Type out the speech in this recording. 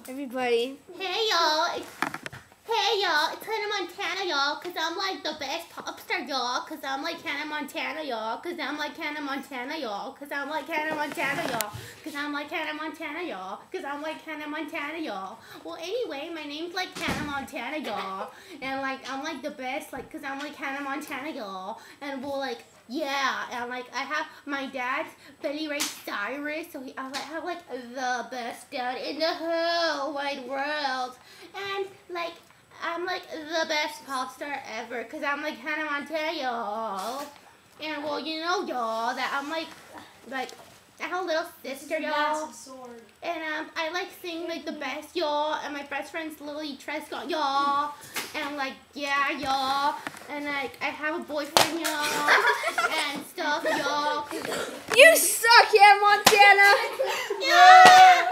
Everybody. Hey y'all, it's Hannah Montana, y'all, cause I'm like the best pop star, y'all, cause I'm like Hannah Montana, y'all, cause I'm like Hannah Montana, y'all, cause I'm like Hannah Montana, y'all, cause I'm like Hannah Montana, y'all, cause I'm like Hannah Montana, y'all. Well, anyway, my name's like Hannah Montana, y'all, and like I'm like the best, like, cause I'm like Hannah Montana, y'all, and well, like, yeah, and like I have my dad's Billy Ray Cyrus, so I have like the best dad in the whole wide world, and like I'm like the best pop star ever, cause I'm like Hannah Montana, y'all, and well, you know, y'all, that I'm like I have a little sister, y'all, and I like sing like the best, y'all, and my best friend's Lily Trescott, y'all, and like yeah, y'all, and like I have a boyfriend, y'all, and stuff, y'all. You suck, Hannah Montana! Yeah!